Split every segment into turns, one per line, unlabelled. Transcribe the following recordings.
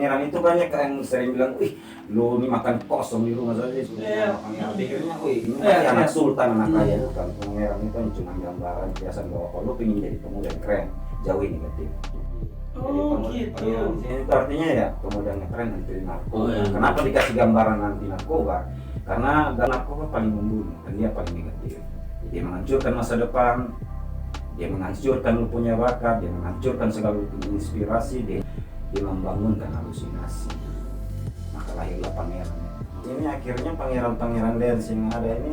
pangeran itu banyak yang sering bilang, wih, lu ini makan kosong di rumah saja sudah pangeran. Pikirnya, wih, ini pasti anak sultan, anak kaya itu kan. Pangeran itu cuma gambaran biasa bahwa kalau lu pengen jadi pemuda yang keren, jauhi negatif.
Oh gitu.
Itu artinya ya pemuda yang keren nanti narkoba. Kenapa dikasih gambaran nanti narkoba? Karena narkoba paling membunuh dan dia paling negatif. Dia menghancurkan masa depan, dia menghancurkan lu punya bakat, dia menghancurkan segala inspirasi, dia membangunkan halusinasi. Maka lahirlah pangeran. Ini akhirnya pangeran-pangeran dance yang ada ini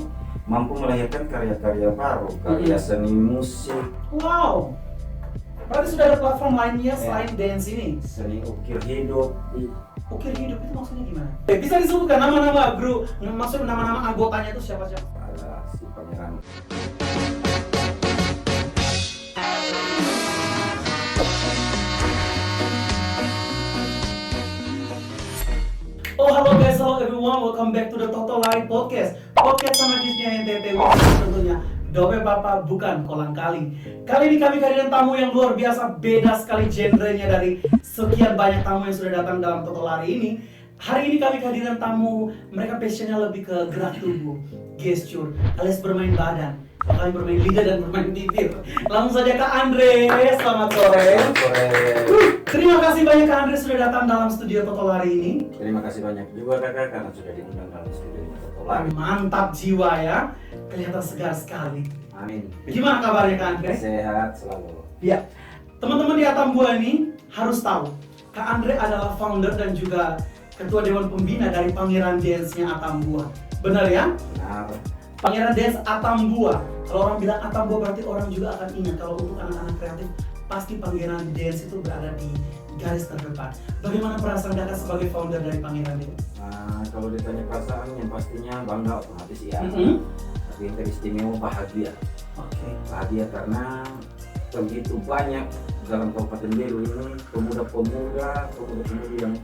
mampu melahirkan karya-karya baru, karya seni musik.
Wow. Berarti sudah ada platform lainnya selain dance ini?
Seni ukir hidup.
Ukir hidup itu maksudnya gimana? Bisa disebutkan nama-nama grup, maksud nama-nama anggotanya itu siapa-siapa?
Ada si pangeran.
Oh hello guys, hello everyone, welcome back to the Total Line Podcast. Podcast sama kisnya NTT, tentunya Dope Papa bukan kolang kaling. Kali ini kami kehadiran tamu yang luar biasa, beda sekali genrenya dari sekian banyak tamu yang sudah datang dalam Total Lari ini. Hari ini kami kehadiran tamu, mereka passionnya lebih ke gerak tubuh, gesture, alias bermain badan. Kalian bermain lidah dan bermain bibir. Langsung saja Kak Andre, selamat sore. Terima kasih banyak Kak Andre sudah datang dalam studio Total Lari ini.
Terima kasih banyak juga kakak karena sudah diundang dalam studio Total Lari.
Mantap jiwa ya, kelihatan segar sekali.
Amin.
Gimana kabarnya Kak Andre?
Sehat selalu.
Ya, teman-teman di Atambua ini harus tahu, Kak Andre adalah founder dan juga ketua dewan pembina dari Pangeran Dance-nya Atambua. Benar ya?
Benar.
Pangeran Dance Atambua. Kalau orang bilang Atambua berarti orang juga akan ingat kalau untuk anak-anak kreatif pasti Pangeran Dance itu berada di garis terdepan. Bagaimana perasaan kakak sebagai founder dari Pangeran Dance?
Nah, kalau ditanya perasaan yang pastinya bangga otomatis ya. Tapi yang teristimewa bahagia.
Oke.
Bahagia karena begitu banyak dalam Kabupaten Belu ini pemuda-pemuda yang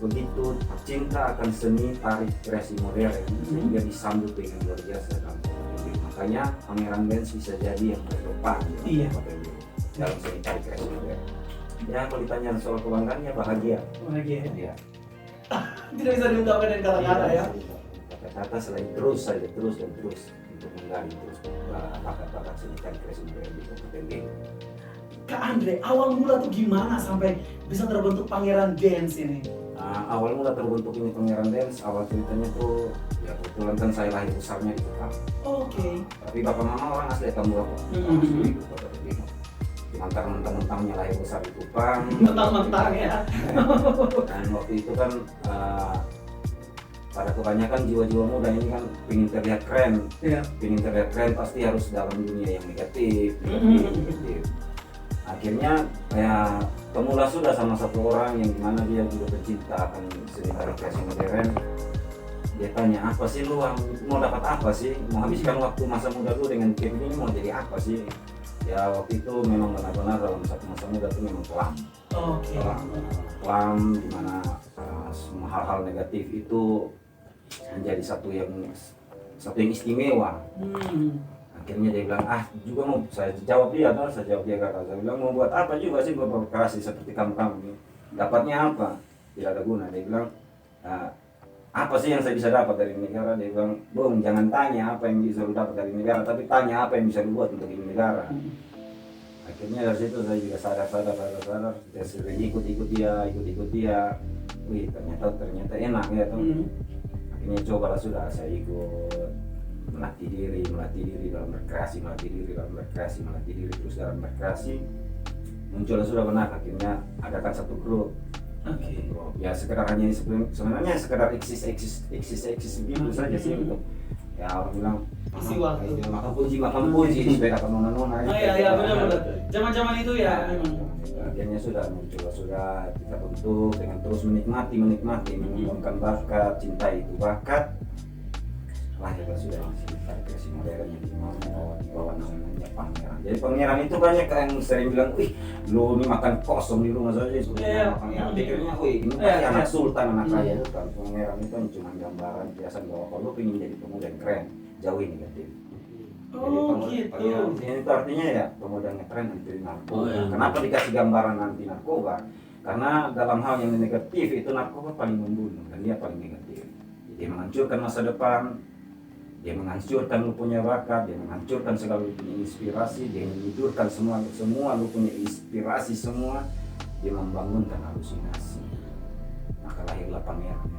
begitu cinta akan seni tari kreasi modern sehingga disambut dengan luar biasa dalam Kabupaten Belu. Makanya Pangeran Dance bisa jadi yang terdepan di Kabupaten Belu dalam seni tari kreasi modern. Ya kalau ditanya soal kebanggaannya bahagia.
Bahagia.
Ya.
Tidak bisa diungkapkan dengan kata-kata ya.
Kata-kata selain terus saja terus untuk menggali terus bakat-bakat seni tari kreasi modern di Kabupaten Belu.
Kak Andre, awal mula tuh gimana sampai bisa terbentuk Pangeran Dance ini?
Awal mula terbentuk ini Pangeran Dance, awal ceritanya tuh ya kebetulan kan saya lahir besarnya di Kupang.
Oke.
Tapi bapak mama orang asli Atambua kok. Asli di Kota Belu. Sementara mentang-mentangnya lahir besar di Kupang.
Mentang-mentang ya.
Dan waktu itu kan pada kebanyakan jiwa-jiwa muda ini kan ingin terlihat keren.
Iya.
Ingin terlihat keren pasti harus dalam dunia yang negatif. Akhirnya ya kemulah sudah sama satu orang yang dimana dia juga pencinta akan seni tari kreasi modern. Dia tanya, apa sih lu mau dapat apa sih, mau habiskan waktu masa muda lu dengan game ini mau jadi apa sih? Ya waktu itu memang benar-benar dalam satu masa muda itu memang kelam. Kelam dimana semua hal-hal negatif itu menjadi satu yang istimewa. Akhirnya dia bilang, juga mau saya jawab dia kakak. Saya bilang, mau buat apa juga sih buat kreasi seperti kamu ini, dapatnya apa? Tidak ada guna. Dia bilang, apa sih yang saya bisa dapat dari negara? Dia bilang, Bung, jangan tanya apa yang bisa lu dapat dari negara, tapi tanya apa yang bisa lu buat untuk ini negara. Akhirnya dari situ saya juga sadar, saya sering ikut dia. Wih, ternyata enak ya tuh. Akhirnya cobalah sudah saya ikut. Melatih diri dalam berkreasi, terus dalam berkreasi muncullah sudah benar akhirnya adakan satu grup. Ya sekedar hanya sebenarnya sekedar eksis begitu saja sih untuk ya orang bilang
isi waktu
makan puji supaya dapat nona.
Iya benar zaman itu ya.
Akhirnya sudah muncul sudah kita bentuk dengan terus menikmati mengembangkan bakat, cintai itu bakat. Lahirlah sudah tari kreasi modern yang dibawa namanya Pangeran. Jadi Pangeran itu banyak yang sering bilang, wih, lu ini makan kosong di rumah saja sudah Pangeran. Pikirnya, wih, ini pasti anak sultan, anak kaya itu kan. Pangeran itu cuma gambaran biasa bahwa kalau lu pengen jadi pemuda yang keren, jauhi negatif. Jadi itu artinya ya pemuda yang keren nanti narkoba. Kenapa dikasih gambaran nanti narkoba? Karena dalam hal yang negatif itu narkoba paling membunuh dan dia paling negatif. Dia menghancurkan masa depan, dia menghancurkan lu punya bakat, dia menghancurkan segala lu punya inspirasi, dia menidurkan semua lu punya inspirasi semua, dia membangunkan halusinasi. Maka lahirlah Pangeran.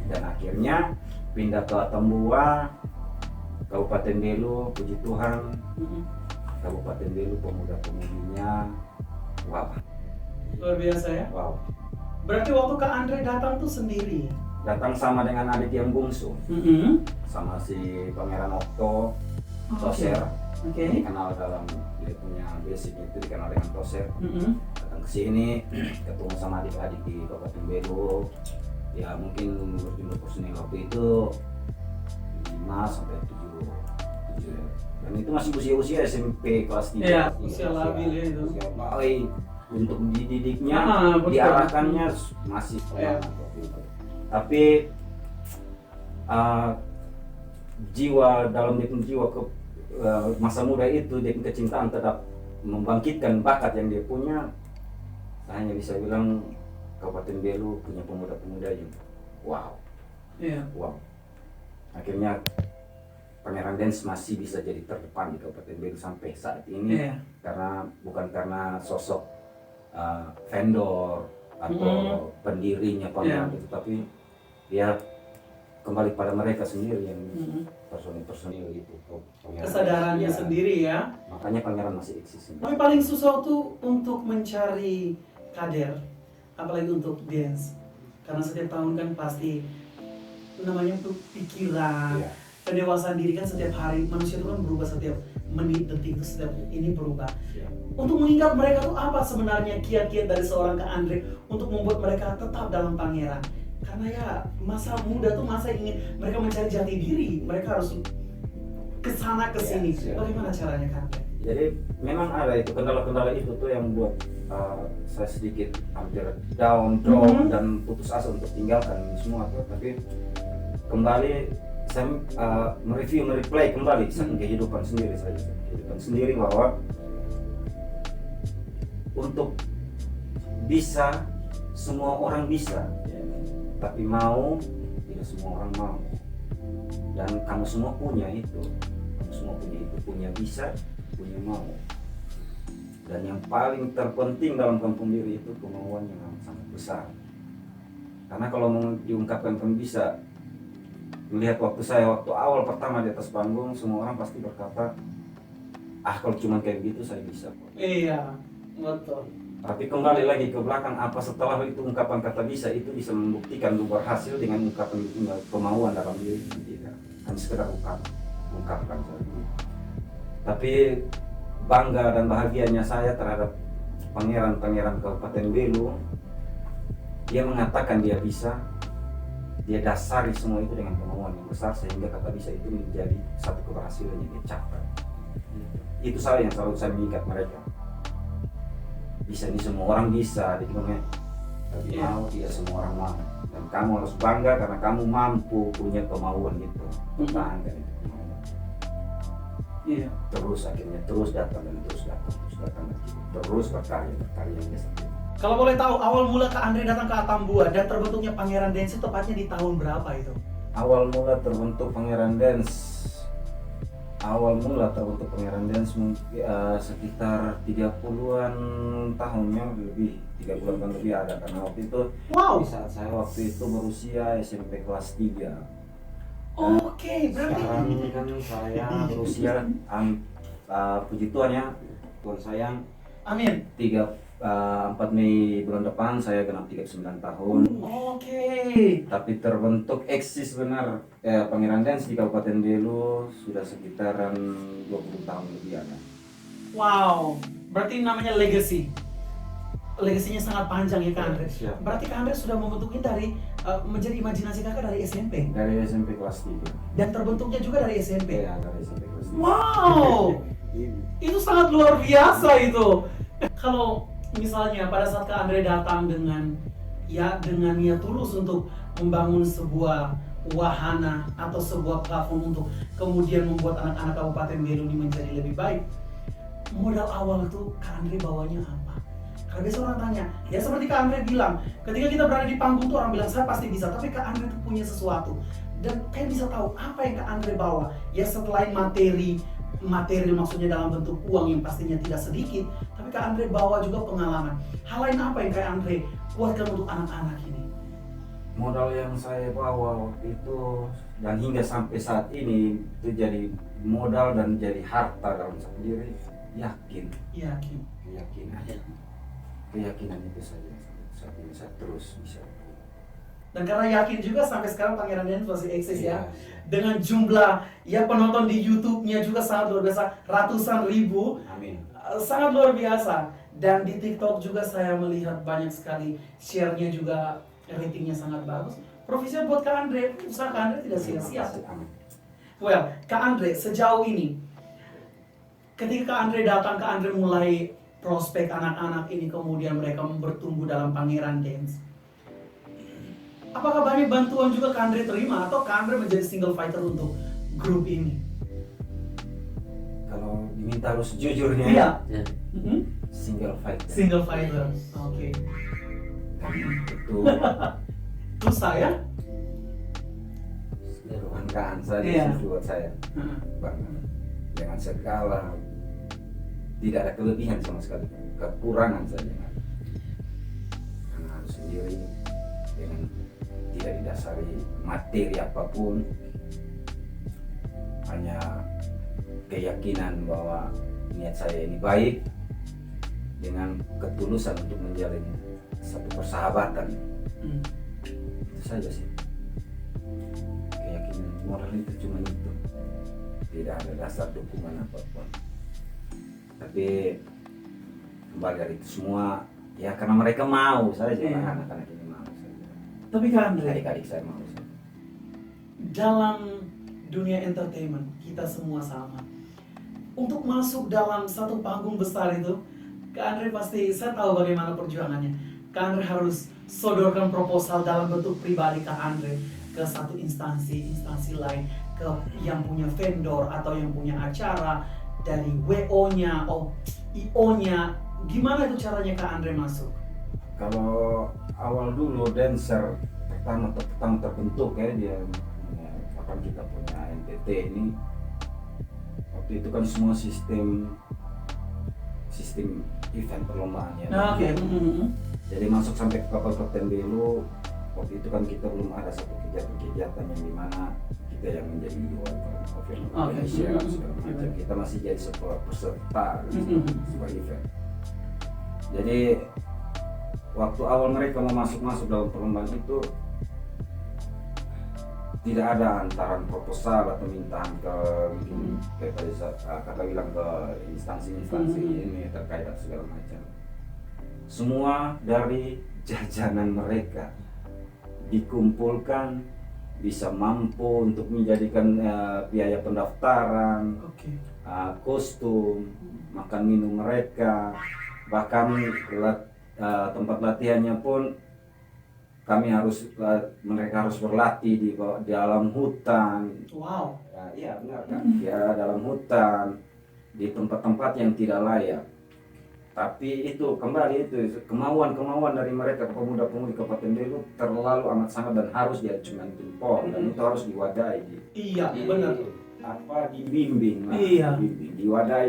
Dan akhirnya pindah ke Tambua, Kabupaten Belu, puji Tuhan, Kabupaten Belu pemuda-pemudinya, wow.
Luar biasa ya.
Wow.
Berarti waktu Kak Andre datang tuh sendiri.
Datang sama dengan adik yang bungsu, sama si Pangeran Okto, Toser.
Oke.
Dikenal dalam dia punya basic itu dikenal dengan Toser. Datang ke sini, ketemu sama adik-adik di Kabupaten Belu. Ya mungkin berjumlah personil waktu itu 5 sampai 7 ya. Dan itu masih usia SMP kelas 3.
Iya, usia labil ya itu.
Usia baik. Untuk dididiknya,
betul.
diarahkannya masih waktu itu. Tapi jiwa dalam dia punya jiwa ke masa muda itu, dia punya kecintaan terhadap membangkitkan bakat yang dia punya. Saya hanya bisa bilang Kabupaten Belu punya pemuda-pemuda yang wow.
Iya.
Wow. Akhirnya Pangeran Dance masih bisa jadi terdepan di Kabupaten Belu sampai saat ini.
Iya.
Karena bukan karena sosok vendor atau pendirinya Pangeran itu, tapi dia kembali pada mereka sendiri yang personil itu.
Kesadarannya sendiri ya.
Makanya Pangeran masih eksis.
Tapi paling susah tuh untuk mencari kader, apalagi untuk dance. Karena setiap tahun kan pasti namanya tuh pikiran, pendewasaan diri kan setiap hari. Manusia itu kan berubah setiap menit, detik itu setiap ini berubah. Untuk mengingat mereka tuh apa sebenarnya kiat-kiat dari seorang Kak Andre untuk membuat mereka tetap dalam Pangeran? Karena ya masa muda tuh masa ingin mereka mencari jati diri, mereka harus kesana kesini. Bagaimana caranya Kak Andre?
Jadi memang ada itu kendala-kendala itu tuh yang buat saya sedikit hampir down, drop dan putus asa untuk tinggalkan semua tuh. Tapi kembali saya mereplay kembali kehidupan sendiri bahwa untuk bisa semua orang bisa, tapi mau tidak semua orang mau. Dan kamu semua punya itu, punya bisa, punya mau. Dan yang paling terpenting dalam kampung diri itu kemauan yang sangat besar. Karena kalau mau diungkapkan kamu bisa, melihat waktu awal pertama di atas panggung, semua orang pasti berkata, kalau cuma kayak gitu saya bisa kok.
Iya, betul.
Tapi kembali lagi ke belakang, apa setelah itu ungkapan kata bisa itu bisa membuktikan lu berhasil dengan ungkapan kemauan dalam diri tidak hanya sekedar ungkapkan saja. Tapi bangga dan bahagianya saya terhadap pangeran Kabupaten Belu, dia mengatakan dia bisa, dia dasari semua itu dengan kemauan yang besar sehingga kata bisa itu menjadi satu keberhasilan yang dicapai. Itu yang selalu saya mengikat mereka. Bisa ini semua orang bisa, tapi mau tidak semua orang mau. Dan kamu harus bangga karena kamu mampu punya kemauan itu. Pertahankan itu kemauan.
Iya.
Terus datang terus berkarya yang biasa.
Kalau boleh tahu awal mula Kak Andre datang ke Atambua dan terbentuknya Pangeran Dance tepatnya di tahun berapa itu?
Awal mula terbentuk Pangeran Dance sekitar 30-an tahunnya lebih, 30-an tahun lebih ada, karena waktu itu di saat saya waktu itu berusia SMP kelas 3.
Oke, berarti
sekarang kan saya berusia puji Tuhan ya, Tuhan sayang.
Amin.
4 Mei bulan depan saya genap 39 tahun.
Oke.
Tapi terbentuk eksis benar Pangeran Dance di Kabupaten Belu sudah sekitaran 20 tahun lebih ada.
Wow, berarti namanya legacy. Legasinya sangat panjang ya Kak Andre. Berarti Kak Andre sudah membentuknya dari menjadi imajinasi kakak dari SMP.
Dari SMP kelas 3.
Dan terbentuknya juga dari SMP.
Iya, dari SMP kelas 3.
Wow. Itu sangat luar biasa itu. Kalau misalnya pada saat Kak Andre datang dengan niat tulus untuk membangun sebuah wahana atau sebuah platform untuk kemudian membuat anak-anak Kabupaten Belu ini menjadi lebih baik, modal awal itu Kak Andre bawanya apa? Karena biasa orang tanya, ya seperti Kak Andre bilang, ketika kita berada di panggung tuh orang bilang saya pasti bisa, tapi Kak Andre tuh punya sesuatu. Dan kayak bisa tahu apa yang Kak Andre bawa. Ya selain materi maksudnya dalam bentuk uang yang pastinya tidak sedikit, tapi Kak Andre bawa juga pengalaman. Hal lain apa yang Kak Andre buatkan untuk anak-anak ini?
Modal yang saya bawa waktu itu dan hingga sampai saat ini itu jadi modal dan jadi harta dalam satu diri, yakin,
Yakin.
keyakinan itu saja sampai saat ini saya terus bisa.
Dan karena yakin juga sampai sekarang Pangeran Dance masih eksis ya.
Iya.
Dengan jumlah ya penonton di YouTube-nya juga sangat luar biasa, ratusan ribu.
Amin.
Sangat luar biasa. Dan di TikTok juga saya melihat banyak sekali share-nya juga, ratingnya sangat bagus. Profesional buat Kak Andre, usaha Kak Andre tidak sia-sia.
Amin.
Well, Kak Andre sejauh ini, ketika Kak Andre datang, Kak Andre mulai prospek anak-anak ini, kemudian mereka bertumbuh dalam Pangeran Dance. Apakah banyak bantuan juga Kak Andre terima atau Kak Andre menjadi single fighter untuk grup ini?
Kalau diminta harus jujurnya,
Iya.
Ya.
single fighter.
Single fighter. Oke.
Dan itu
Terus saya?
kebanggaan saja
Iya.
sih buat saya. Bangga. Dengan segala tidak ada kelebihan sama sekali, kekurangan saja. Karena harus sendiri dengan tidak didasari materi apapun, hanya keyakinan bahwa niat saya ini baik dengan ketulusan untuk menjalin satu persahabatan. Itu saja sih, keyakinan moral itu cuma itu, tidak ada dasar dukungan apapun. Tapi kembali dari itu semua ya karena mereka mau saja,
Iya.
anak-anak ini mau saja,
Tapi Kak Andre,
adik-adik saya mau saja.
dalam dunia entertainment kita semua sama. Untuk masuk dalam satu panggung besar itu, Kak Andre pasti, saya tahu bagaimana perjuangannya. Kak Andre harus sodorkan proposal dalam bentuk pribadi Kak Andre ke satu instansi lain, ke yang punya vendor atau yang punya acara, dari WO-nya, IO-nya. Gimana itu caranya Kak Andre masuk?
Kalau awal dulu dancer pertama terbentuk ya dia kapan kita punya NTT ini, waktu itu kan semua sistem event perlombaan ya.
Oke.
Jadi masuk sampai ke kapal Kapten Belu, waktu itu kan kita belum ada satu kegiatan yang dimana kita yang menjadi juara film Indonesia segala macam. Kita masih jadi sebuah peserta sebuah event. Jadi waktu awal mereka mau masuk dalam perlombaan itu tidak ada antaran proposal atau mintaan ke mungkin kayak tadi kakak bilang ke instansi ini terkait segala macam. Semua dari jajanan mereka dikumpulkan, bisa mampu untuk menjadikan biaya pendaftaran, kostum, makan minum mereka, bahkan tempat latihannya pun mereka harus berlatih di dalam hutan.
Wow.
Ya, iya benar kan, ya dalam hutan, di tempat-tempat yang tidak layak. Tapi itu kembali itu kemauan dari mereka, pemuda-pemudi Kabupaten Belu terlalu amat sangat dan harus diacungkan jempol dan itu harus diwadahi.
Iya, benar.
Dibimbing lah,
Iya.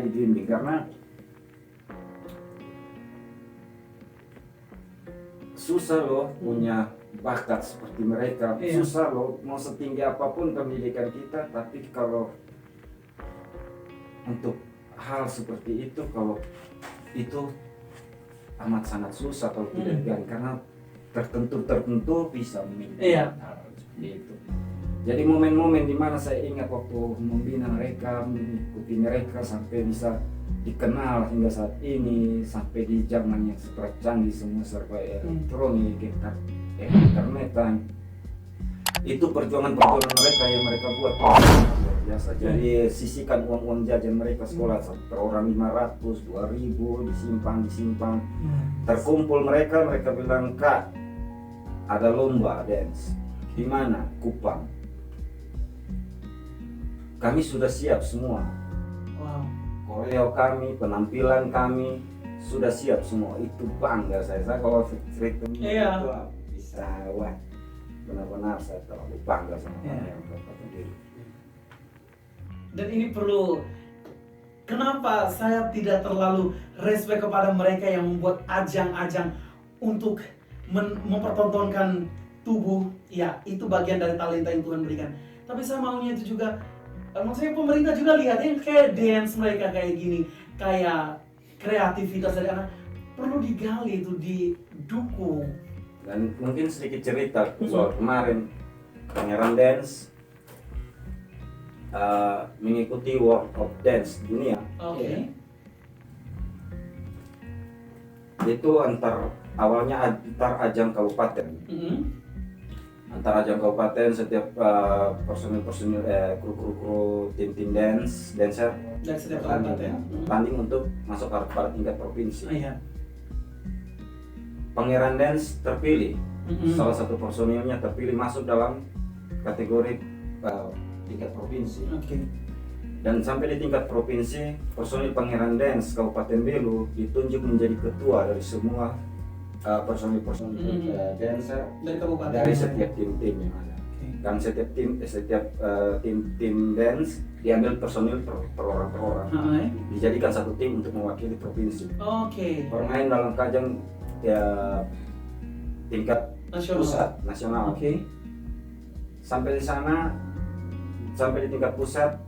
dibimbing karena susah loh punya bakat seperti mereka.
Iya.
Susah loh mau setinggi apapun pendidikan kita, tapi kalau untuk hal seperti itu, kalau itu amat sangat susah kalau tidak digali karena tertentu bisa memiliki
Iya.
hal seperti itu. Jadi momen-momen di mana saya ingat waktu membina mereka, mengikuti mereka sampai bisa dikenal hingga saat ini, sampai di zaman yang super canggih semua serba elektronik, internetan. Itu perjuangan mereka yang mereka buat luar biasa. Jadi sisihkan uang jajan mereka sekolah per orang 500, 2000 disimpan. Terkumpul mereka bilang, "Kak, ada lomba dance." Di mana? Kupang. Kami sudah siap semua.
Wow.
Koreo kami, penampilan kami, sudah siap semua. Itu bangga saya kalau cerita
Iya.
itu bisa, wah benar-benar saya terlalu bangga sama
Iya.
Pangeran Kabupaten Belu.
Dan ini perlu, kenapa saya tidak terlalu respect kepada mereka yang membuat ajang-ajang untuk mempertontonkan tubuh. Ya, itu bagian dari talenta yang Tuhan berikan. Tapi saya maunya itu juga, maksudnya pemerintah juga lihat yang kayak dance mereka kayak gini, kayak kreativitas dari anak, perlu digali itu, didukung.
Dan mungkin sedikit cerita soal kemarin Pangeran Dance mengikuti World of Dance dunia.
Oke.
Itu awalnya antar ajang kabupaten. Antar ajang kabupaten, setiap personil kru tim dancer
Dari setiap kabupaten.
tanding untuk masuk pada tingkat provinsi.
Iya.
Pangeran Dance terpilih, salah satu personilnya terpilih masuk dalam kategori tingkat provinsi.
Oke.
Dan sampai di tingkat provinsi, personil Pangeran Dance Kabupaten Belu ditunjuk menjadi ketua dari semua personil dancer
Dari kabupaten.
dari setiap tim-tim yang ada.
Oke.
Dan setiap tim dance diambil personil per orang,
Hai.
dijadikan satu tim untuk mewakili provinsi.
Oke.
Bermain dalam kajang tingkat
Nasional.
pusat nasional.
Oke.
Sampai di sana, sampai di tingkat pusat,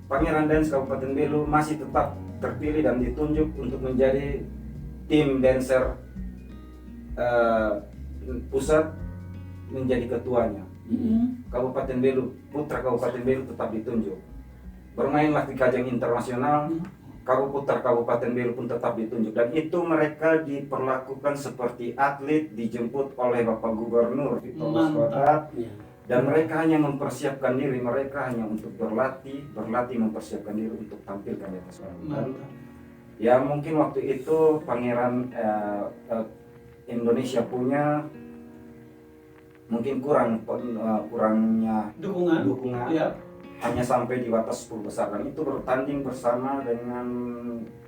Pangeran Dance Kabupaten Belu masih tetap terpilih dan ditunjuk untuk menjadi tim dancer pusat, menjadi ketuanya. Kabupaten Belu, putra Kabupaten Belu tetap ditunjuk. Bermainlah di kajang internasional, putra Kabupaten Belu pun tetap ditunjuk. Dan itu mereka diperlakukan seperti atlet, dijemput oleh Bapak Gubernur Victor Maswata. Dan mereka hanya mempersiapkan diri, mereka hanya untuk berlatih mempersiapkan diri untuk tampil di atas panggung. Ya mungkin waktu itu Pangeran Indonesia punya mungkin kurangnya dukungan.
Ya.
Hanya sampai di batas 10 besar, dan itu bertanding bersama dengan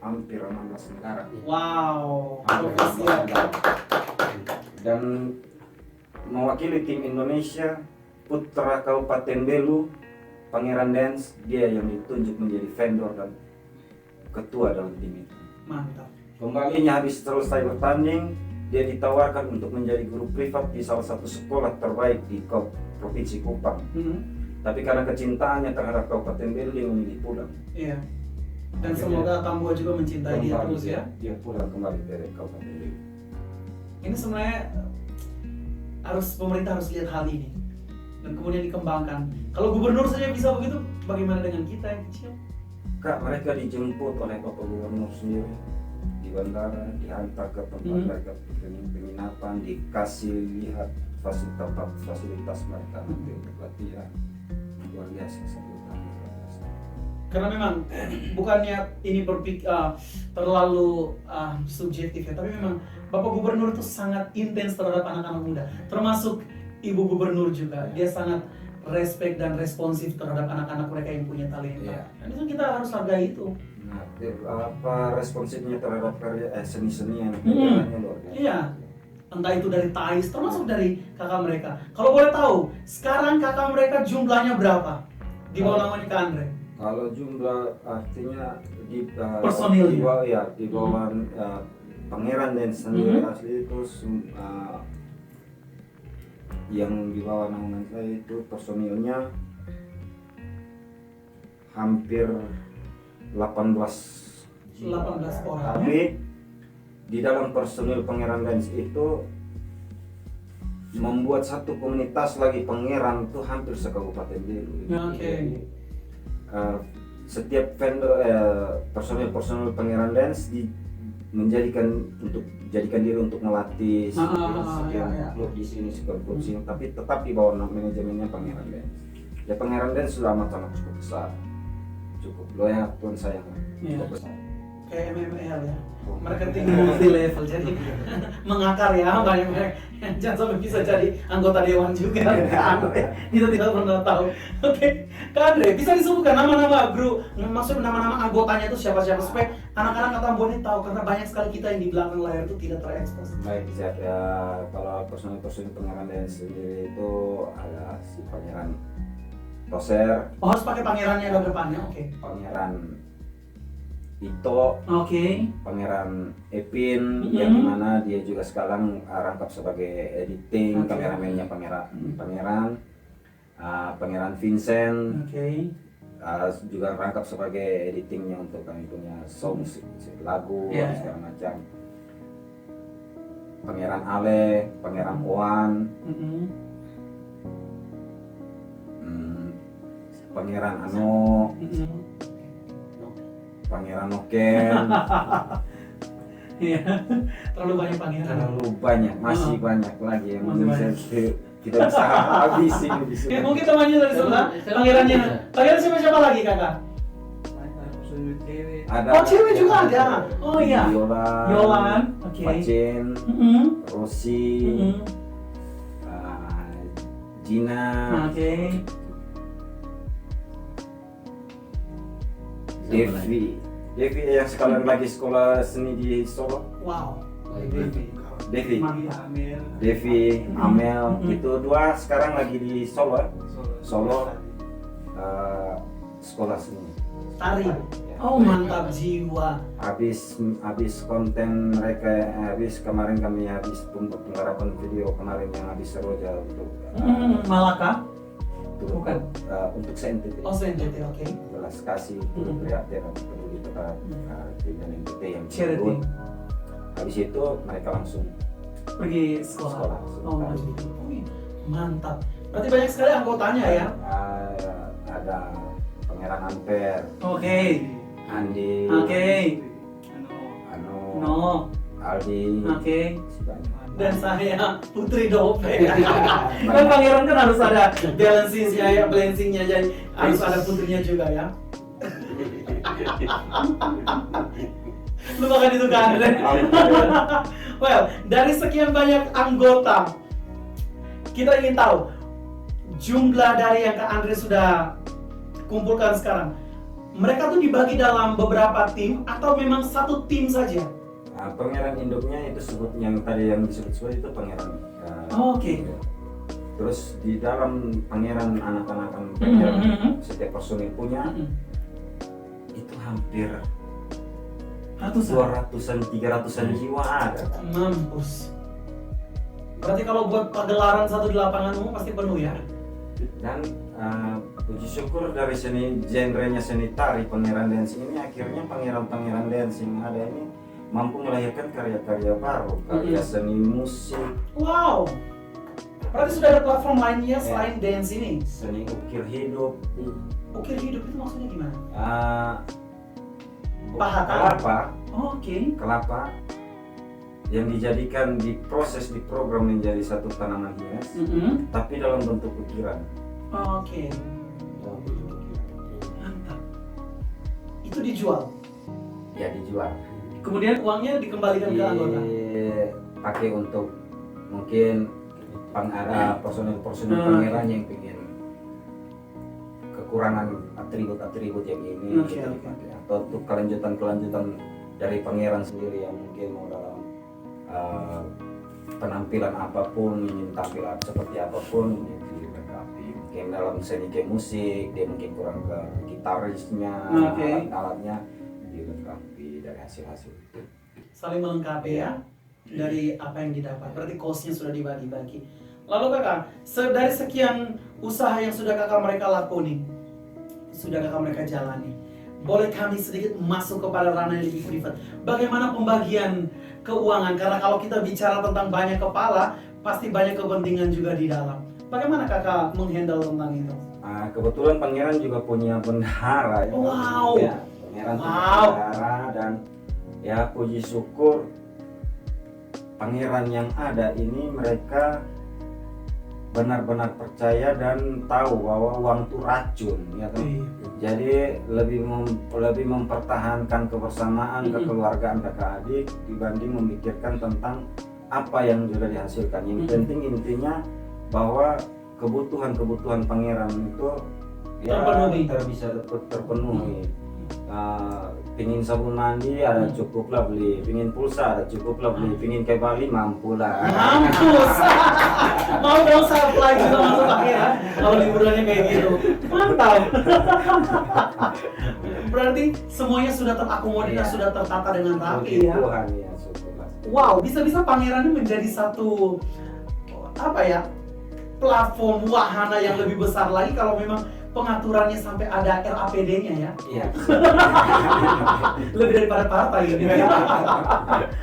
hampir 16 negara.
Wow.
Hampir
Profesional.
16 negara. Dan mewakili tim Indonesia, putra Kabupaten Belu, Pangeran Dance, dia yang ditunjuk menjadi vendor dan ketua dalam tim itu.
Mantap.
Kembalinya habis selesai bertanding, dia ditawarkan untuk menjadi guru privat di salah satu sekolah terbaik di Provinsi Kupang. Tapi karena kecintaannya terhadap Kabupaten Belu, dia memilih pulang.
Iya. Dan semoga Tambua juga mencintai dia terus ya.
Dia pulang kembali dari Kabupaten Belu.
Ini sebenarnya pemerintah harus lihat hal ini dan kemudian dikembangkan. Kalau gubernur saja bisa begitu, bagaimana dengan kita yang kecil?
Kak, mereka dijemput oleh Bapak Gubernur sendiri di bandara, diantar ke tempat mereka penginapan, dikasih lihat fasilitas mereka nanti untuk latihan. Luar biasa, luar biasa.
Karena memang bukannya ini terlalu subjektif ya, tapi memang Bapak Gubernur itu sangat intens terhadap anak-anak muda, termasuk Ibu Gubernur juga. Dia sangat respect dan responsif terhadap anak-anak mereka yang punya talenta.
Iya.
Dan itu kita harus hargai itu.
Nah, responsifnya terhadap karya seni-seni yang kerjanya luar biasa.
Iya. Entah itu dari Thais, termasuk dari kakak mereka. Kalau boleh tahu, sekarang kakak mereka jumlahnya berapa? Di bawah namanya Kak Andre.
Kalau jumlah artinya
Personilnya.
di bawah Pangeran dan sendiri asli itu yang di bawah naungan saya itu personilnya hampir 18
orang.
Tapi di dalam personil Pangeran Dance itu membuat satu komunitas lagi pangeran tuh hampir sekabupaten Belu.
Oke.
Setiap vendor personil Pangeran Dance menjadikan diri untuk melatih sekian klub di sini, klub sini, tapi tetap di bawah manajemennya Pangeran Dance. Ya Pangeran Dance sudah amat sangat cukup besar, cukup loyal, Tuhan sayang, cukup besar.
kayak MML ya, marketing multi level, jadi mengakar ya, banyak jangan sampai bisa jadi anggota dewan juga. Kita tidak pernah tahu. Oke, Kak Andre, bisa disebutkan nama-nama grup, maksud nama-nama anggotanya itu siapa-siapa supaya anak-anak Atambua ini tahu, karena banyak sekali kita yang di belakang layar itu tidak terekspos.
Baik, siap ya. Kalau personil Pangeran Dance sendiri itu ada si Pangeran Toser,
Oh, harus pakai pangerannya ke depannya, oke.
Pangeran Ito,
Oke.
Pangeran Epin,
Mhm.
yang dimana dia juga sekarang rangkap sebagai editing,
Oke.
kameramennya Pangeran Vincent,
Oke.
juga rangkap sebagai editingnya untuk kami punya song, lagu,
Yeah.
segala macam. Pangeran Ale, Pangeran Oan,
Mm-mm.
Pangeran Ano,
Mm-mm.
Pangeran Noken,
Iya, terlalu banyak pangeran.
terlalu banyak, masih banyak lagi yang
Masih banyak.
kita bisa habisin di
Ya,
sini.
mungkin temannya dari sebelah, pangerannya. Pangeran siapa lagi kakak?
Ada
Oh, cewek juga ada. Oh iya. Yolan, oke.
Pacin,
Mm-mm.
Rosi,
Mm-mm.
Gina,
Oke.
Devi yang sekarang lagi sekolah seni di Solo.
Wow.
Devi,
Mantap.
Devi, Amel,
Mm-mm.
itu dua sekarang lagi di Solo, sekolah seni.
Tari. Oh, mantap jiwa.
Habis konten mereka, habis kemarin kami habis penggarapan video kemarin yang habis Seroja untuk
Malaka.
untuk,
Bukan.
untuk SNTT.
Oh, SNTT, oke.
Belas kasih prihatin peduli kepada dan NTT yang
Charity.
tersebut. Habis itu mereka langsung
Pergi sekolah. Oh,
Sekolah.
mantap. Berarti banyak sekali anggotanya ya.
Ada Pangeran Ampere,
Oke.
Andi,
Oke.
Ano,
No.
Aldi,
Oke.
si banyak.
Dan saya Putri Dope. Kan pangeran kan harus ada balancingnya, jadi harus ada putrinya juga ya. Lupakan itu kan. Well, dari sekian banyak anggota, kita ingin tahu jumlah dari yang Kak Andre sudah kumpulkan sekarang. Mereka tuh dibagi dalam beberapa tim atau memang satu tim saja?
Pangeran induknya itu sebut yang tadi yang disebut itu pangeran.
Oke.
Terus di dalam pangeran anak-anak pangeran setiap personil punya itu hampir
Ratusan.
200-an, 300-an jiwa ada.
Mampus. Berarti kalau buat pagelaran satu di lapangan umum pasti penuh ya?
Dan puji syukur dari genrenya seni tari pangeran dancing ini akhirnya pangeran dance yang ada ini mampu melahirkan karya-karya baru, karya seni musik,
Wow. Berarti sudah ada platform lainnya selain dance ini?
seni ukir hidup,
Ukir hidup itu maksudnya gimana?
kelapa,
Oke.
kelapa yang dijadikan diproses di program menjadi satu tanaman hias, tapi dalam bentuk ukiran.
Oke. Mantap. Itu dijual.
Ya dijual.
Kemudian uangnya dikembalikan ke anggota.
Pakai untuk mungkin personil pangeran yang ingin kekurangan atribut yang ini
Oke,
gitu
oke.
dipakai. Atau untuk kelanjutan dari pangeran sendiri yang mungkin mau dalam penampilan apapun, ingin tampil seperti apapun dilengkapi. Mungkin dalam seni kayak musik dia mungkin kurang ke gitarisnya, alat-alatnya dilengkapi dari hasil-hasil itu.
Saling melengkapi ya dari apa yang didapat. Berarti cost-nya sudah dibagi-bagi. Lalu kakak, dari sekian usaha yang sudah kakak mereka lakoni, sudah kakak mereka jalani, boleh kami sedikit masuk kepada ranah yang lebih privat. Bagaimana pembagian keuangan? Karena kalau kita bicara tentang banyak kepala, pasti banyak kepentingan juga di dalam. Bagaimana kakak menghandle tentang itu?
Kebetulan pangeran juga punya bendahara ya.
Wow.
Ya, pangeran punya bendahara dan ya puji syukur pangeran yang ada ini mereka benar-benar percaya dan tahu bahwa uang itu racun, ya kan?
Iya.
Jadi lebih mempertahankan kebersamaan, kekeluargaan kakak adik dibanding memikirkan tentang apa yang sudah dihasilkan. Yang penting intinya bahwa kebutuhan pangeran itu ya
Terpenuhi.
bisa terpenuhi. Pingin sabun mandi ada cukuplah beli, pingin pulsa ada cukuplah beli, pingin ke Bali mampu lah.
Mampus. Mau dong supply juga masuk pangeran kalau liburannya kayak gitu. Mantap. Berarti semuanya sudah terakomodir dan
Iya.
sudah tertata dengan rapi
Puji
ya.
Tuhan ya, syukurlah.
Wow, bisa-bisa pangeran ini menjadi satu apa ya? Platform wahana yang lebih besar lagi kalau memang pengaturannya sampai ada RAPD-nya ya.
Iya.
Lebih daripada partai gitu ya.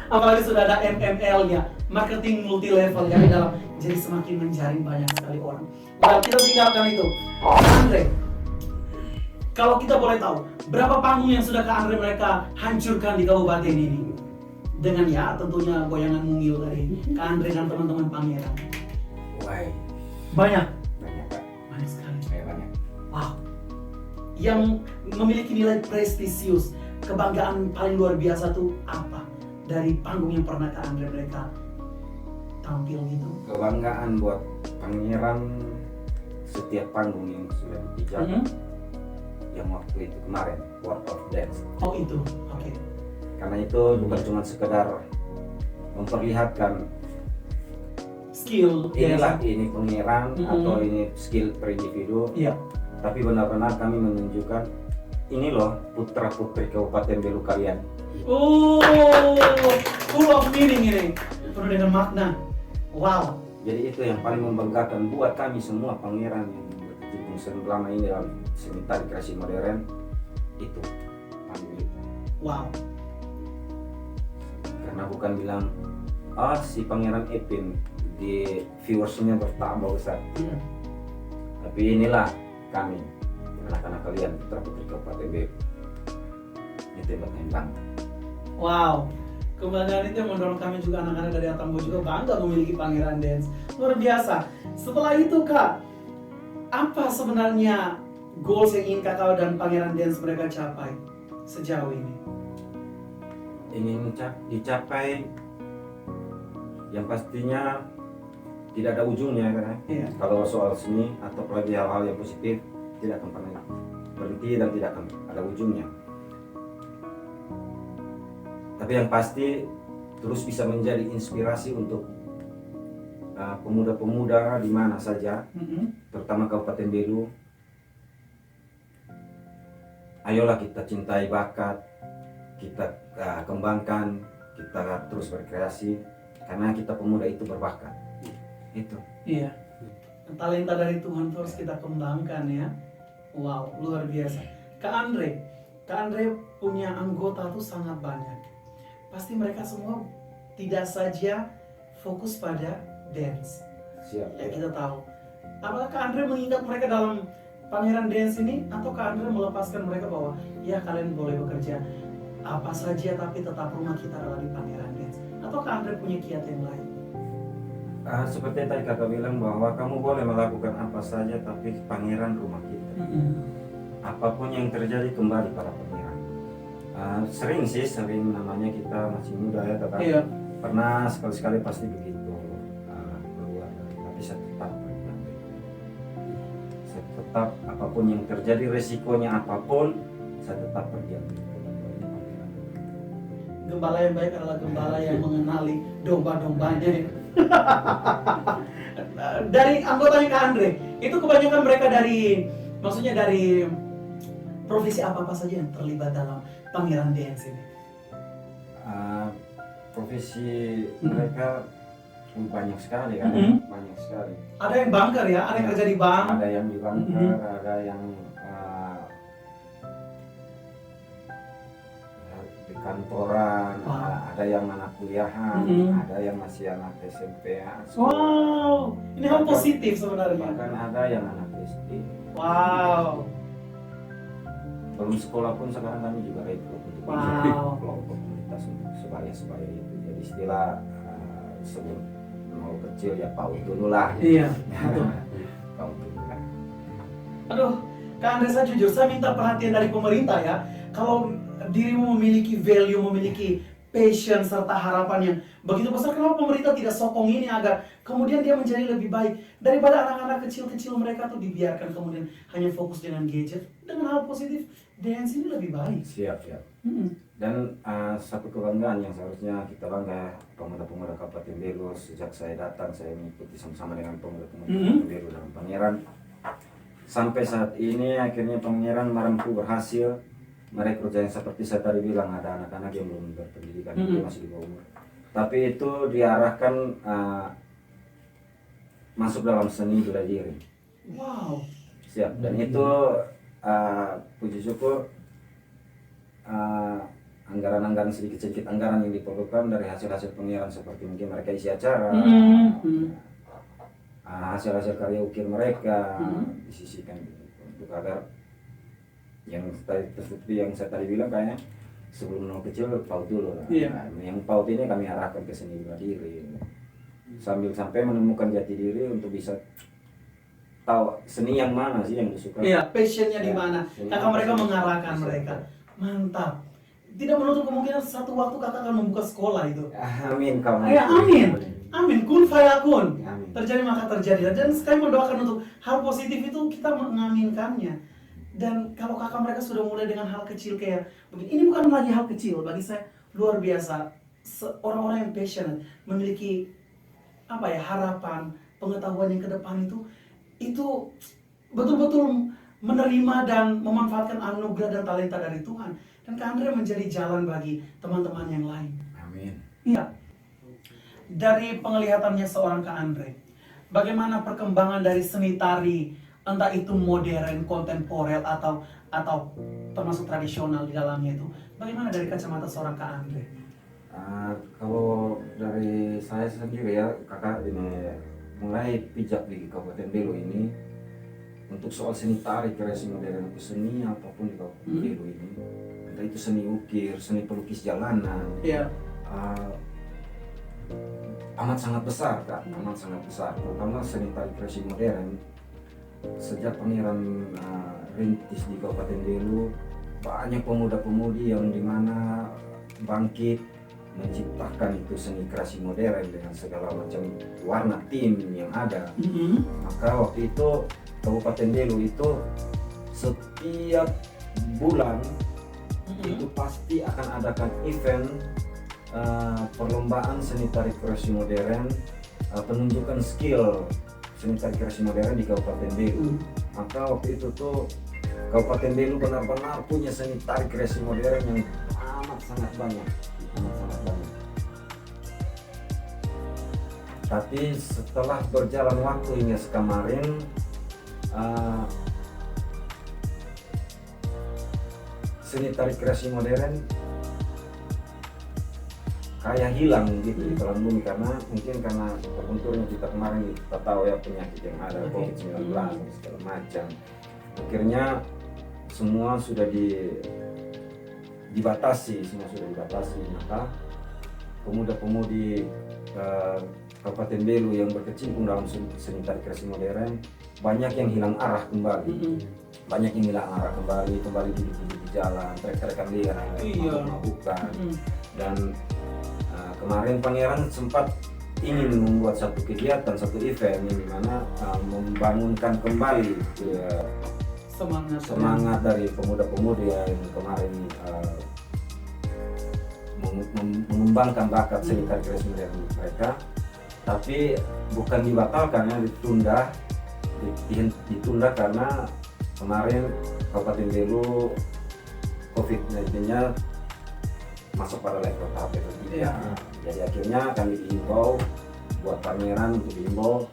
Apalagi sudah ada MML-nya, marketing multi level ya di dalam. Jadi semakin menjaring banyak sekali orang. Well, kita tinggalkan itu. Andre, kalau kita boleh tahu, berapa panggung yang sudah Kak Andre mereka hancurkan di kabupaten ini? Dengan ya tentunya goyangan mungil dari Kak Andre dan teman-teman pangeran.
Wah,
Banyak,
banyak Pak.
banyak sekali.
Banyak.
Wow. Yang memiliki nilai prestisius, kebanggaan paling luar biasa tuh apa dari panggung yang pernah Kak Andre mereka tampil gitu?
Kebanggaan buat pangeran setiap panggung yang sudah dipijak. Yang waktu itu kemarin World of Dance.
Oh itu, oke.
Karena itu bukan cuma sekedar memperlihatkan
Skill.
inilah ini pangeran atau
Mhm.
ini skill per individu,
Iya.
tapi benar-benar kami menunjukkan ini loh putra putri Kabupaten Belu kalian.
Oh, full of meaning ini, penuh dengan makna. Wow.
Jadi itu yang paling membanggakan buat kami semua pangeran yang berkecimpung selama ini dalam seni tari kreasi modern itu panggung itu.
Wow.
Karena bukan bilang si pangeran Epin di viewersnya bertambah besar, tapi inilah kami anak-anak kalian putra putri Kabupaten Belu itu yang bangga.
Wow. Kebanggaan itu yang mendorong kami juga anak-anak dari Atambo juga bangga memiliki Pangeran Dance. Luar biasa. Setelah itu Kak, apa sebenarnya goals yang ingin Kakak dan Pangeran Dance mereka capai sejauh ini?
Ingin dicapai yang pastinya tidak ada ujungnya kan?
Iya.
Kalau soal seni atau apalagi hal-hal yang positif tidak akan pernah berhenti dan tidak akan ada ujungnya. Tapi yang pasti terus bisa menjadi inspirasi untuk pemuda-pemuda di mana saja, terutama Kabupaten Belu. Ayolah kita cintai bakat, kita kembangkan, kita terus berkreasi karena kita pemuda itu berbakat. Itu.
Iya. Talenta dari Tuhan terus kita kembangkan ya. Wow, luar biasa. Kak Andre punya anggota tuh sangat banyak. Pasti mereka semua tidak saja fokus pada dance.
Siap.
Ya kita tahu. Apakah Kak Andre mengingat mereka dalam Pangeran Dance ini atau Kak Andre melepaskan mereka bahwa ya kalian boleh bekerja apa saja tapi tetap rumah kita adalah di Pangeran Dance? Atau Kak Andre punya kiat yang lain?
Seperti yang tadi kakak bilang bahwa kamu boleh melakukan apa saja tapi pangeran rumah kita. Apapun yang terjadi kembali pada pangeran. Sering namanya kita masih muda ya kakak.
Iya.
Pernah sekali-sekali pasti begitu keluar, tapi saya tetap berdiam. Saya tetap apapun yang terjadi resikonya apapun saya tetap berdiam.
Gembala yang baik adalah gembala yang mengenali domba-dombanya ya. Dari anggotanya Kak Andre, itu kebanyakan mereka maksudnya dari profesi apa-apa saja yang terlibat dalam Pangeran Dance ini?
Profesi mereka banyak sekali kan, banyak sekali.
Ada yang banker ya, ada yang kerja di bank.
Ada yang di banker, ada yang di kantoran, ada yang anak kuliahan, ada yang masih anak SMP ya.
Wow, ini hal positif sebenarnya.
Bahkan ada yang anak SD.
Wow.
Belum sekolah pun sekarang kami juga rekrut untuk
Wow.
kelompok komunitas untuk sebaya-sebaya itu. Jadi istilah sebelum mau kecil ya PAUD dulu lah.
Iya, betul.
PAUD dulu lah.
Aduh, Kak Andre, saya jujur, saya minta perhatian dari pemerintah ya. Kalau dirimu memiliki value, memiliki passion serta harapan yang begitu besar, kenapa pemerintah tidak sokong ini agar kemudian dia menjadi lebih baik daripada anak-anak kecil-kecil mereka tuh dibiarkan kemudian hanya fokus dengan gadget. Dengan hal positif, dance ini lebih baik.
Siap.
Mm-mm.
Dan satu kebanggaan yang seharusnya kita bangga, pemuda-pemuda Kabupaten Belu. Sejak saya datang, saya mengikuti sama-sama dengan pemuda-pemuda Kabupaten Belu dalam Pangeran. Sampai saat ini akhirnya Pangeran mampu berhasil merekrut yang seperti saya tadi bilang, ada anak-anak yang belum berpendidikan, itu masih di bawah umur. Tapi itu diarahkan masuk dalam seni bela diri.
Wow.
Siap. Dan itu puji syukur anggaran-anggaran sedikit-sedikit anggaran yang diperlukan dari hasil-hasil penyiaran, seperti mungkin mereka isi acara, hasil-hasil karya ukir mereka disisihkan untuk agar yang seperti yang saya tadi bilang, kayaknya sebelum nol kecil PAUD dulu lah.
Iya.
Yang PAUD ini kami arahkan ke seni bela diri sambil sampai menemukan jati diri untuk bisa tahu seni yang mana sih yang disuka.
Iya, passionnya di mana?
Seni
Kakak mereka
apa sih?
mengarahkan mereka. Mantap. Tidak menutup kemungkinan satu waktu kakak akan membuka sekolah itu.
Amin kamu.
Ya, amin. Amin, kun fayakun.
Amin.
Terjadi maka terjadi. Dan sekali mendoakan untuk hal positif itu, kita mengaminkannya. Dan kalau kakak mereka sudah mulai dengan hal kecil kayak begini, ini bukan lagi hal kecil, bagi saya luar biasa. Orang-orang yang passionate, memiliki apa ya, harapan, pengetahuan yang ke depan itu betul-betul menerima dan memanfaatkan anugerah dan talenta dari Tuhan. Dan Kak Andre menjadi jalan bagi teman-teman yang lain.
Amin.
Iya. Dari penglihatannya seorang Kak Andre, bagaimana perkembangan dari seni tari, entah itu modern, kontemporer atau termasuk tradisional di dalamnya itu, bagaimana dari kacamata seorang Kak Andre?
Kalau dari saya sendiri ya, kakak ini mulai pijak di Kabupaten Belu ini untuk soal seni tari, kreasi modern itu seni apapun di Kabupaten Belu ini, entah itu seni ukir, seni pelukis jalanan,
Iya.
amat sangat besar kak, amat sangat besar. Terutama seni tari kreasi modern sejak Pangeran rintis di Kabupaten Belu, banyak pemuda-pemudi yang dimana bangkit menciptakan itu seni kreasi modern dengan segala macam warna tim yang ada. Maka waktu itu Kabupaten Belu itu setiap bulan itu pasti akan adakan event perlombaan seni tari kreasi modern, penunjukan skill seni tari kreasi modern di Kabupaten Belu. Maka waktu itu tuh Kabupaten Belu benar-benar punya seni tari kreasi modern yang amat sangat banyak. Tapi setelah berjalan waktu hingga kemarin, seni tari kreasi modern kayak hilang gitu di telan bumi, karena mungkin karena terbenturnya kita kemarin, kita tahu ya penyakit yang ada, COVID-19 dan segala macam. Akhirnya semua sudah dibatasi, maka pemuda-pemudi Kabupaten Belu yang berkecimpung dalam seni tari kreasi modern banyak yang hilang arah kembali. Kembali di jalan, trek-trekan liar, mabuk-mabukan. Dan kemarin Pangeran sempat ingin membuat satu kegiatan, satu event yang dimana membangunkan kembali semangat dari pemuda-pemudi yang kemarin mengembangkan bakat seni tari kreasi modern mereka. Tapi bukan dibatalkan ya, ditunda karena kemarin Kabupaten Belu COVID-19-nya masuk pada level tahap ketiga. Jadi akhirnya kami diimbau buat Pangeran untuk diimbau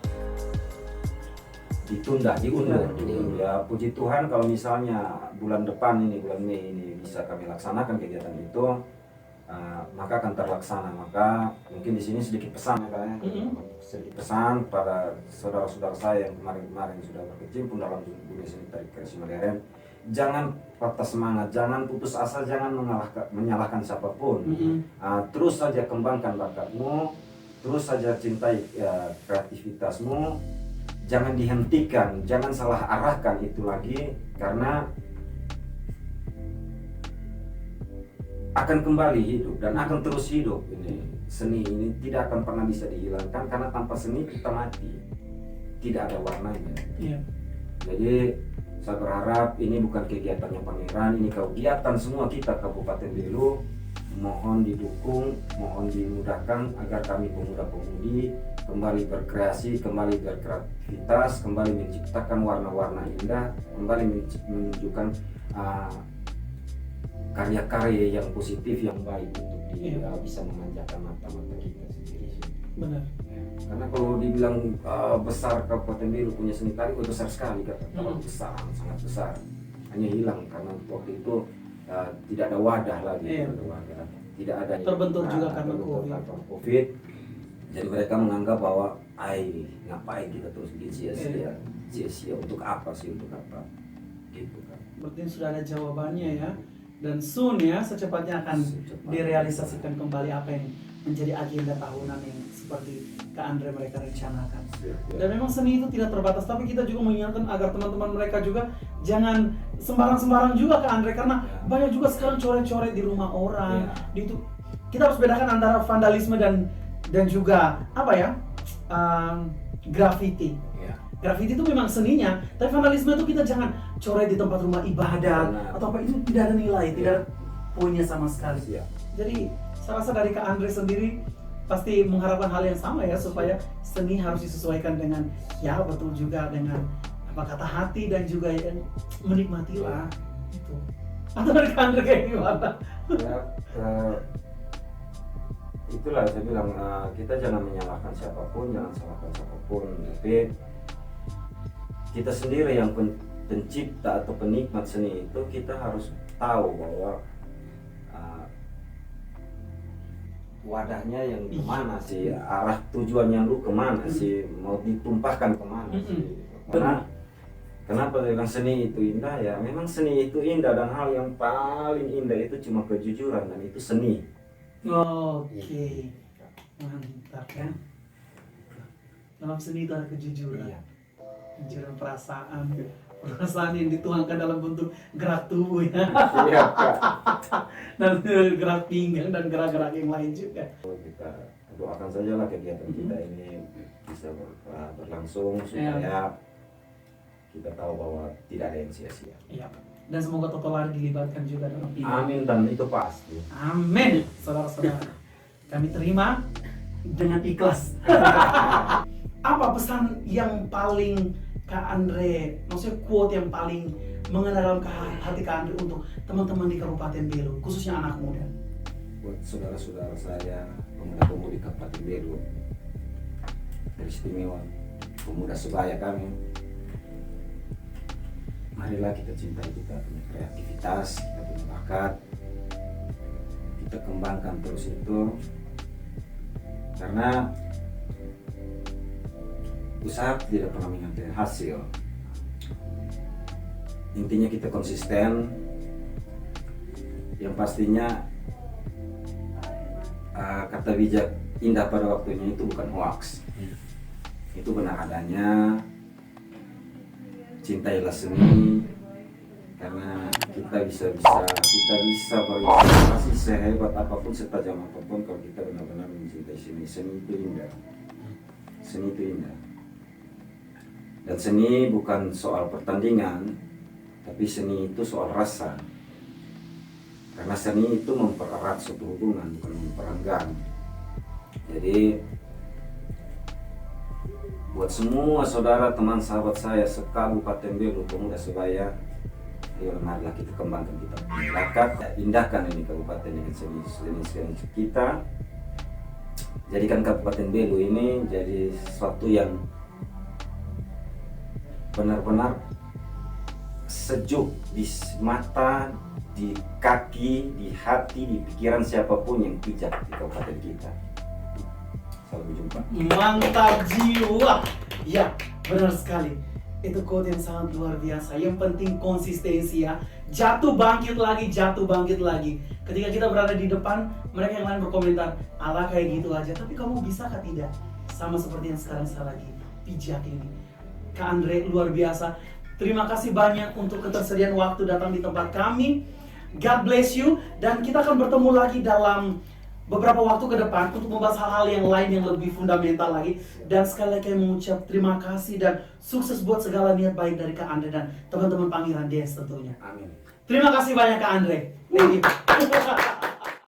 diundur. Ya puji Tuhan kalau misalnya bulan depan ini, bulan Mei ini bisa kami laksanakan kegiatan itu, maka akan terlaksana. Maka mungkin di sini sedikit pesan ya, sedikit pesan pada saudara-saudara saya yang kemarin sudah berkecimpung dalam dunia seni tari kreasi modern. Jangan patah semangat, jangan putus asa, jangan menyalahkan siapapun. Terus saja kembangkan bakatmu, terus saja cintai kreativitasmu, jangan dihentikan, jangan salah arahkan itu lagi, karena akan kembali hidup dan akan terus hidup. Ini seni ini tidak akan pernah bisa dihilangkan, karena tanpa seni kita mati, tidak ada warnanya.
Iya.
Jadi saya berharap ini bukan kegiatannya Pangeran, ini kegiatan semua kita Kabupaten Belu. Mohon didukung, mohon dimudahkan agar kami pemuda-pemudi kembali berkreasi, kembali berkreativitas, kembali menciptakan warna-warna indah, kembali menunjukkan karya-karya yang positif, yang baik untuk bisa memanjakan mata-mata kita sendiri.
Benar.
Karena kalau dibilang besar Kabupaten Belu punya seni tari, besar sekali kata, besar, sangat besar. Hanya hilang karena waktu itu tidak ada wadah lagi, tidak ada
terbentur juga karena
COVID. Jadi mereka menganggap bahwa ngapain kita terus bikin sia-sia, untuk apa sih, untuk apa gitu kan.
Berarti sudah ada jawabannya ya, dan soon ya, secepatnya akan direalisasikan kembali apa yang menjadi agenda tahunan yang seperti Kak Andre mereka rencanakan. Dan memang seni itu tidak terbatas, tapi kita juga mengingatkan agar teman-teman mereka juga jangan sembarang-sembarang juga Kak Andre, karena banyak juga sekarang coret-coret di rumah orang. Itu kita harus bedakan antara vandalisme dan juga apa ya, graffiti. Graffiti itu memang seninya, tapi vandalisme itu kita jangan coret di tempat rumah ibadah atau apa, itu tidak ada nilai, tidak ada poinnya sama sekali. Jadi saya rasa dari Kak Andre sendiri pasti mengharapkan hal yang sama ya, supaya seni harus disesuaikan dengan betul juga dengan apa kata hati dan juga menikmatilah itu. Atau dari Kak Andre kayak gimana?
Itulah saya bilang, kita jangan menyalahkan siapapun, jangan salahkan siapapun, tapi kita sendiri yang pencipta atau penikmat seni itu, kita harus tahu bahwa wadahnya yang kemana sih, arah tujuannya lu kemana sih, mau ditumpahkan kemana sih. Karena kenapa bilang seni itu indah ya, memang seni itu indah, dan hal yang paling indah itu cuma kejujuran, dan itu seni.
Oke. Mantap ya. Dalam seni itu ada kejujuran. Kejujuran perasaan yang dituangkan dalam bentuk gerak tubuh ya. Dan gerak pinggang dan gerak-gerak yang lain juga.
Kita doakan saja lah kegiatan kita ini bisa berlangsung supaya kita tahu bahwa tidak ada yang sia-sia.
Iya. Dan semoga Totolari dilibatkan juga dalam ini.
Amin, dan itu pasti.
Amin, saudara-saudara. Kami terima dengan ikhlas. Apa pesan yang paling Kak Andre, maksudnya quote yang paling mengena dalam hati Kak Andre untuk teman-teman di Kabupaten Belu, khususnya anak muda?
Buat saudara-saudara saya, pemuda-pemudi Kabupaten Belu, teristimewa, pemuda sebaya kami, marilah kita cintai kita punya kreativitas, kita punya bakat, kita kembangkan terus itu, karena usaha tidak pernah mengkhianati hasil. Intinya kita konsisten, yang pastinya kata bijak indah pada waktunya itu bukan hoax, itu benar adanya. Cintailah seni, karena kita bisa berinspirasi sehebat apapun, setajam apapun, kalau kita benar-benar mencintai seni. Seni itu indah, seni itu indah. Dan seni bukan soal pertandingan, tapi seni itu soal rasa. Karena seni itu mempererat suatu hubungan, bukan memperenggang. Jadi buat semua saudara, teman, sahabat saya se-Kabupaten Belu, pemuda sebaya, ayo marilah kita kembangkan kita bakat, indahkan ini kabupaten dengan seni kita. Jadikan Kabupaten Belu ini jadi sesuatu yang benar-benar sejuk di mata, di kaki, di hati, di pikiran siapapun yang bijak di kabupaten kita. Sampai jumpa.
Mantap jiwa. Ya, benar sekali. Itu quote yang sangat luar biasa. Yang penting konsistensi ya. jatuh bangkit lagi, jatuh bangkit lagi. Ketika kita berada di depan, mereka yang lain berkomentar, ala kayak gitu aja. Tapi kamu bisa kah tidak? Sama seperti yang sekarang saya lagi pijak ini. Kak Andre luar biasa. Terima kasih banyak untuk ketersediaan waktu datang di tempat kami. God bless you. Dan kita akan bertemu lagi dalam beberapa waktu ke depan untuk membahas hal-hal yang lain yang lebih fundamental lagi. Dan sekali lagi mengucap terima kasih dan sukses buat segala niat baik dari Kak Andre dan teman-teman Pangeran Des tentunya.
Amin.
Terima kasih banyak Kak Andre. Thank you.